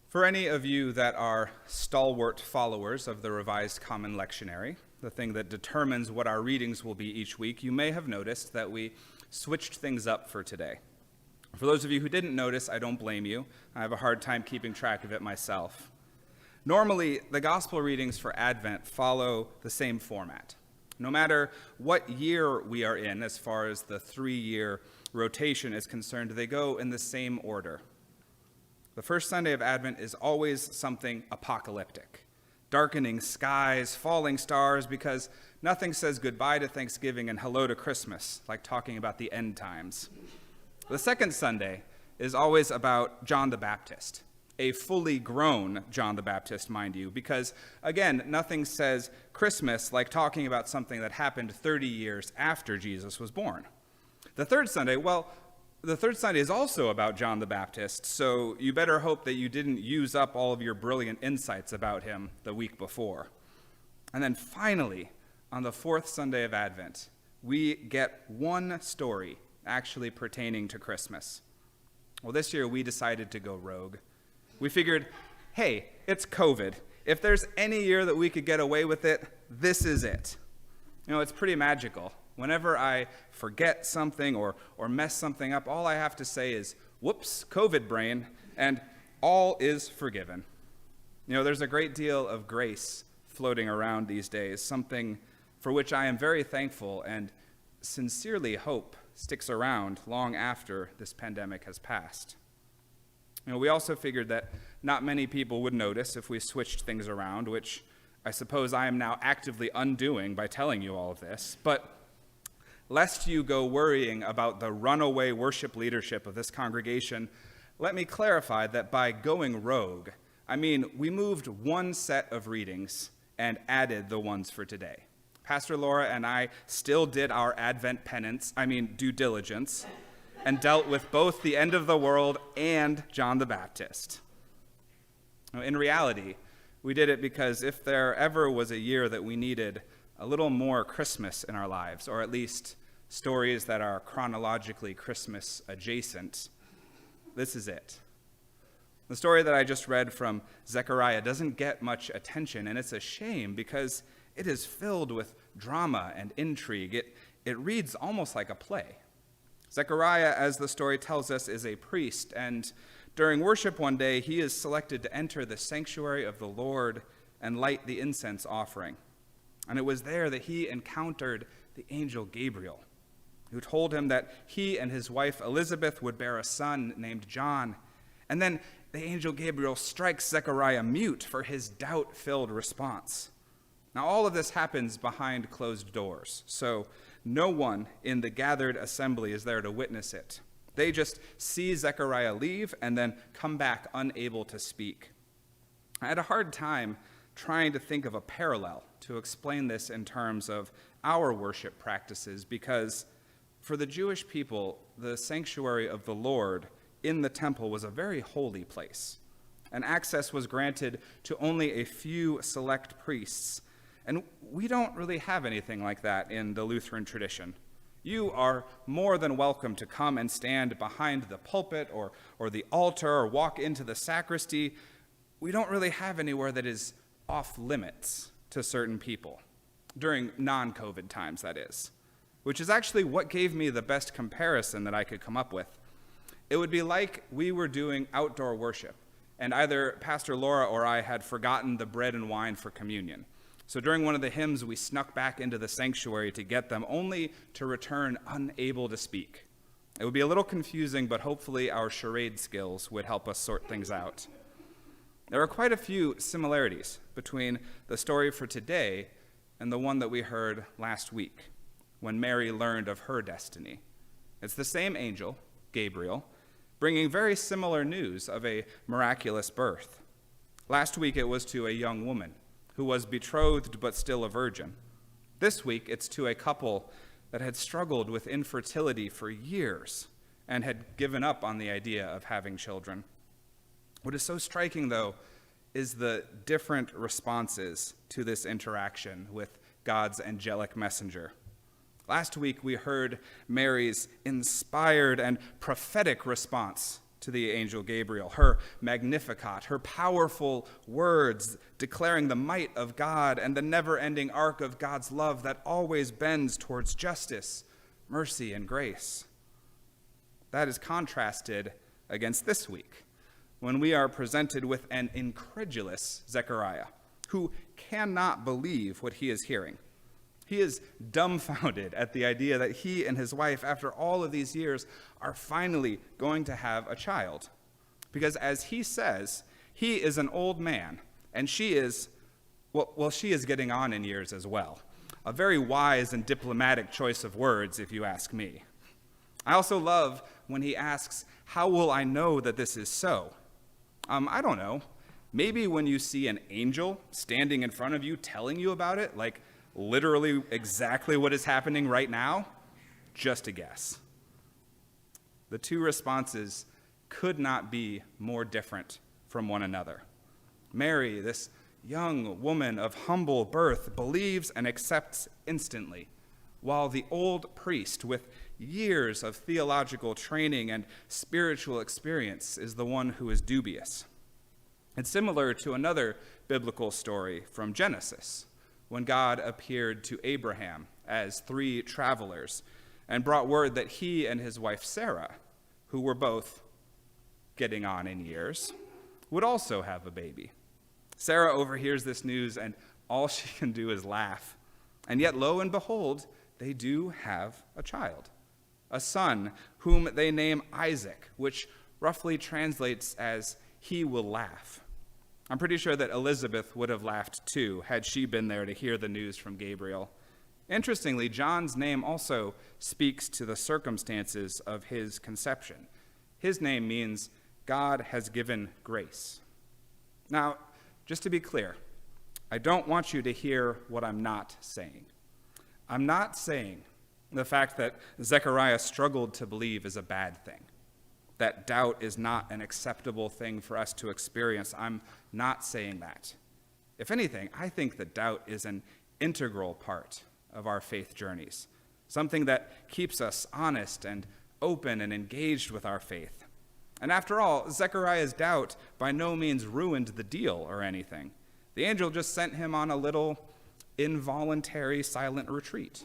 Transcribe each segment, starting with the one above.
For any of you that are stalwart followers of the Revised Common Lectionary, the thing that determines what our readings will be each week, you may have noticed that we switched things up for today. For those of you who didn't notice, I don't blame you. I have a hard time keeping track of it myself. Normally, the gospel readings for Advent follow the same format. No matter what year we are in, as far as the 3-year rotation is concerned, they go in the same order. The first Sunday of Advent is always something apocalyptic. Darkening skies, falling stars, because nothing says goodbye to Thanksgiving and hello to Christmas, like talking about the end times. The second Sunday is always about John the Baptist, a fully grown John the Baptist, mind you, because, again, nothing says Christmas like talking about something that happened 30 years after Jesus was born. The third Sunday is also about John the Baptist, so you better hope that you didn't use up all of your brilliant insights about him the week before. And then finally, on the fourth Sunday of Advent, we get one story actually pertaining to Christmas. Well, this year we decided to go rogue. We figured, hey, it's COVID. If there's any year that we could get away with it, this is it. You know, it's pretty magical. Whenever I forget something or mess something up, all I have to say is, whoops, COVID brain, and all is forgiven. You know, there's a great deal of grace floating around these days, something for which I am very thankful and sincerely hope sticks around long after this pandemic has passed. You know, we also figured that not many people would notice if we switched things around, which I suppose I am now actively undoing by telling you all of this, but lest you go worrying about the runaway worship leadership of this congregation, let me clarify that by going rogue, I mean we moved one set of readings and added the ones for today. Pastor Laura and I still did our Advent due diligence, and dealt with both the end of the world and John the Baptist. Now, in reality, we did it because if there ever was a year that we needed a little more Christmas in our lives, or at least stories that are chronologically Christmas adjacent, this is it. The story that I just read from Zechariah doesn't get much attention, and it's a shame because it is filled with drama and intrigue. It reads almost like a play. Zechariah, as the story tells us, is a priest, and during worship one day, he is selected to enter the sanctuary of the Lord and light the incense offering. And it was there that he encountered the angel Gabriel, who told him that he and his wife Elizabeth would bear a son named John. And then the angel Gabriel strikes Zechariah mute for his doubt-filled response. Now, all of this happens behind closed doors, so no one in the gathered assembly is there to witness it. They just see Zechariah leave and then come back unable to speak. I had a hard time trying to think of a parallel to explain this in terms of our worship practices, because for the Jewish people, the sanctuary of the Lord in the temple was a very holy place, and access was granted to only a few select priests. And we don't really have anything like that in the Lutheran tradition. You are more than welcome to come and stand behind the pulpit or the altar or walk into the sacristy. We don't really have anywhere that is off limits to certain people, during non-COVID times, that is, which is actually what gave me the best comparison that I could come up with. It would be like we were doing outdoor worship, and either Pastor Laura or I had forgotten the bread and wine for communion. So during one of the hymns, we snuck back into the sanctuary to get them, only to return unable to speak. It would be a little confusing, but hopefully our charade skills would help us sort things out. There are quite a few similarities between the story for today and the one that we heard last week, when Mary learned of her destiny. It's the same angel, Gabriel, bringing very similar news of a miraculous birth. Last week it was to a young woman who was betrothed but still a virgin. This week it's to a couple that had struggled with infertility for years and had given up on the idea of having children. What is so striking, though, is the different responses to this interaction with God's angelic messenger. Last week, we heard Mary's inspired and prophetic response to the angel Gabriel, her Magnificat, her powerful words declaring the might of God and the never-ending arc of God's love that always bends towards justice, mercy, and grace. That is contrasted against this week, when we are presented with an incredulous Zechariah, who cannot believe what he is hearing. He is dumbfounded at the idea that he and his wife, after all of these years, are finally going to have a child. Because as he says, he is an old man, and she is getting on in years as well. A very wise and diplomatic choice of words, if you ask me. I also love when he asks, how will I know that this is so? I don't know. Maybe when you see an angel standing in front of you telling you about it, like literally exactly what is happening right now? Just a guess. The two responses could not be more different from one another. Mary, this young woman of humble birth, believes and accepts instantly, while the old priest with years of theological training and spiritual experience is the one who is dubious. It's similar to another biblical story from Genesis, when God appeared to Abraham as 3 travelers and brought word that he and his wife Sarah, who were both getting on in years, would also have a baby. Sarah overhears this news, and all she can do is laugh. And yet, lo and behold, they do have a child, a son whom they name Isaac, which roughly translates as he will laugh. I'm pretty sure that Elizabeth would have laughed too, had she been there to hear the news from Gabriel. Interestingly, John's name also speaks to the circumstances of his conception. His name means God has given grace. Now, just to be clear, I don't want you to hear what I'm not saying. I'm not saying the fact that Zechariah struggled to believe is a bad thing, that doubt is not an acceptable thing for us to experience. I'm not saying that. If anything, I think that doubt is an integral part of our faith journeys, something that keeps us honest and open and engaged with our faith. And after all, Zechariah's doubt by no means ruined the deal or anything. The angel just sent him on a little involuntary silent retreat,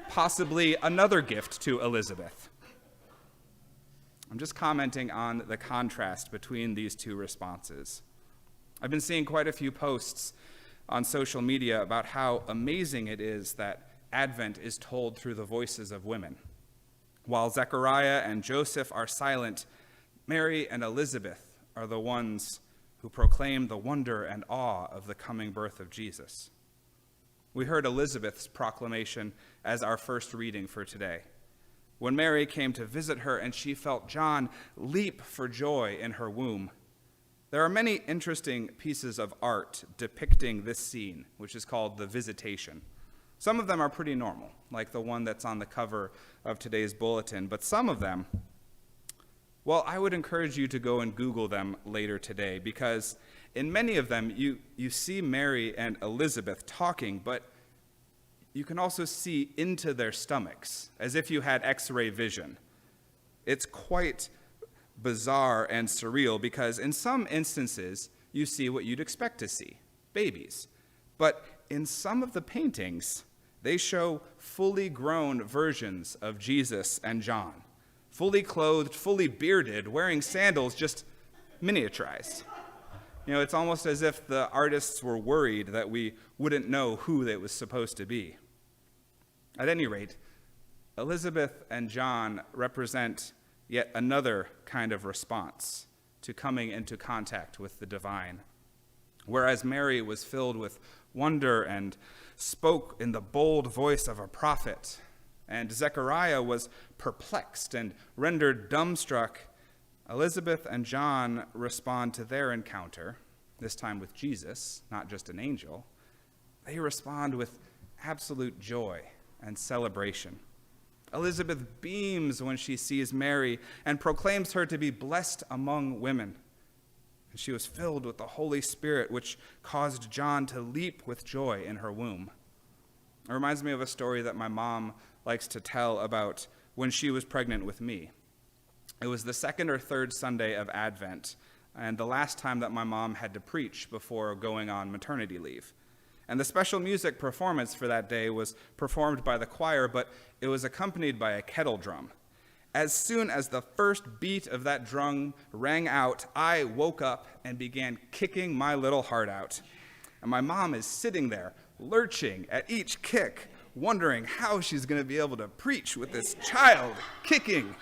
possibly another gift to Elizabeth. I'm just commenting on the contrast between these two responses. I've been seeing quite a few posts on social media about how amazing it is that Advent is told through the voices of women. While Zechariah and Joseph are silent, Mary and Elizabeth are the ones who proclaim the wonder and awe of the coming birth of Jesus. We heard Elizabeth's proclamation as our first reading for today, when Mary came to visit her and she felt John leap for joy in her womb. There are many interesting pieces of art depicting this scene, which is called the visitation. Some of them are pretty normal, like the one that's on the cover of today's bulletin, but some of them, well, I would encourage you to go and Google them later today, because in many of them, you see Mary and Elizabeth talking, but you can also see into their stomachs, as if you had X-ray vision. It's quite bizarre and surreal, because in some instances, you see what you'd expect to see, babies. But in some of the paintings, they show fully grown versions of Jesus and John, fully clothed, fully bearded, wearing sandals, just miniaturized. You know, it's almost as if the artists were worried that we wouldn't know who it was supposed to be. At any rate, Elizabeth and John represent yet another kind of response to coming into contact with the divine. Whereas Mary was filled with wonder and spoke in the bold voice of a prophet, and Zechariah was perplexed and rendered dumbstruck, Elizabeth and John respond to their encounter, this time with Jesus, not just an angel. They respond with absolute joy and celebration. Elizabeth beams when she sees Mary and proclaims her to be blessed among women. And she was filled with the Holy Spirit, which caused John to leap with joy in her womb. It reminds me of a story that my mom likes to tell about when she was pregnant with me. It was the second or third Sunday of Advent, and the last time that my mom had to preach before going on maternity leave. And the special music performance for that day was performed by the choir, but it was accompanied by a kettle drum. As soon as the first beat of that drum rang out, I woke up and began kicking my little heart out. And my mom is sitting there, lurching at each kick, wondering how she's going to be able to preach with this child kicking.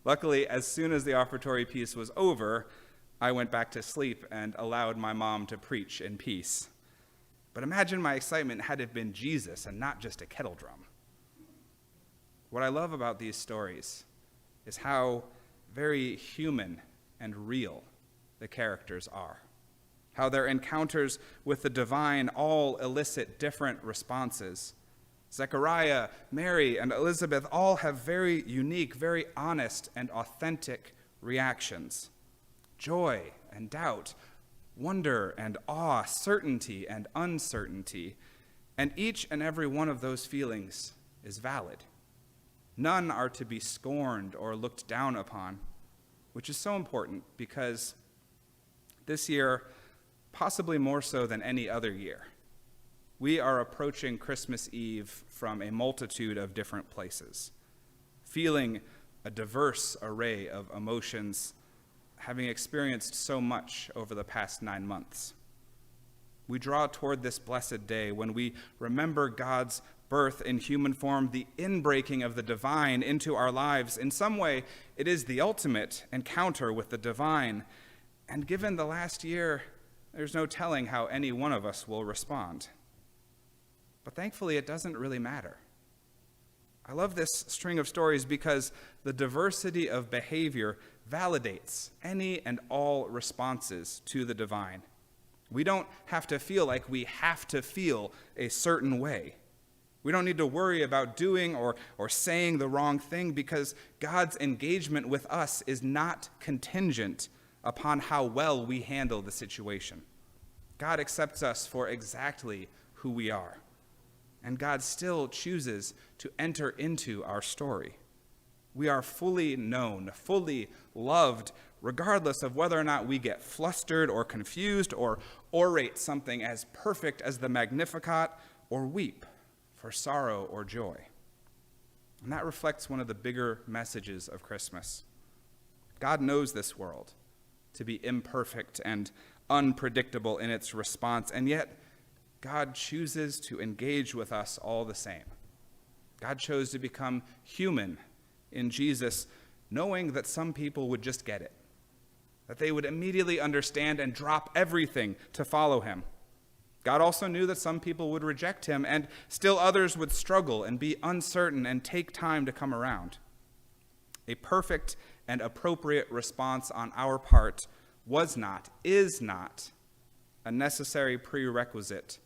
Luckily, as soon as the offertory piece was over, I went back to sleep and allowed my mom to preach in peace. But imagine my excitement had it been Jesus and not just a kettle drum. What I love about these stories is how very human and real the characters are. How their encounters with the divine all elicit different responses. Zechariah, Mary, and Elizabeth all have very unique, very honest, and authentic reactions. Joy and doubt, wonder and awe, certainty and uncertainty, and each and every one of those feelings is valid. None are to be scorned or looked down upon, which is so important because this year, possibly more so than any other year, we are approaching Christmas Eve from a multitude of different places, feeling a diverse array of emotions, having experienced so much over the past 9 months. We draw toward this blessed day when we remember God's birth in human form, the inbreaking of the divine into our lives. In some way, it is the ultimate encounter with the divine. And given the last year, there's no telling how any one of us will respond. But thankfully, it doesn't really matter. I love this string of stories because the diversity of behavior validates any and all responses to the divine. We don't have to feel like we have to feel a certain way. We don't need to worry about doing or saying the wrong thing because God's engagement with us is not contingent upon how well we handle the situation. God accepts us for exactly who we are. And God still chooses to enter into our story. We are fully known, fully loved, regardless of whether or not we get flustered or confused or orate something as perfect as the Magnificat or weep for sorrow or joy. And that reflects one of the bigger messages of Christmas. God knows this world to be imperfect and unpredictable in its response, and yet God chooses to engage with us all the same. God chose to become human in Jesus, knowing that some people would just get it, that they would immediately understand and drop everything to follow him. God also knew that some people would reject him, and still others would struggle and be uncertain and take time to come around. A perfect and appropriate response on our part is not a necessary prerequisite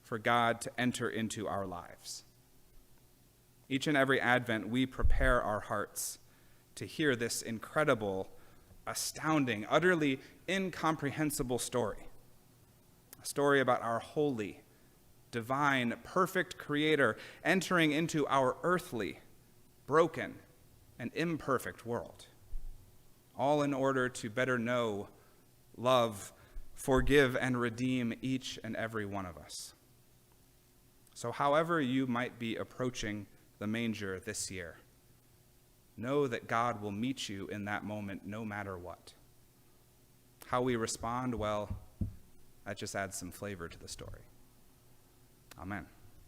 for God to enter into our lives. Each and every Advent, we prepare our hearts to hear this incredible, astounding, utterly incomprehensible story. A story about our holy, divine, perfect Creator entering into our earthly, broken, and imperfect world, all in order to better know, love, forgive, and redeem each and every one of us. So however you might be approaching the manger this year, know that God will meet you in that moment no matter what. How we respond, well, that just adds some flavor to the story. Amen.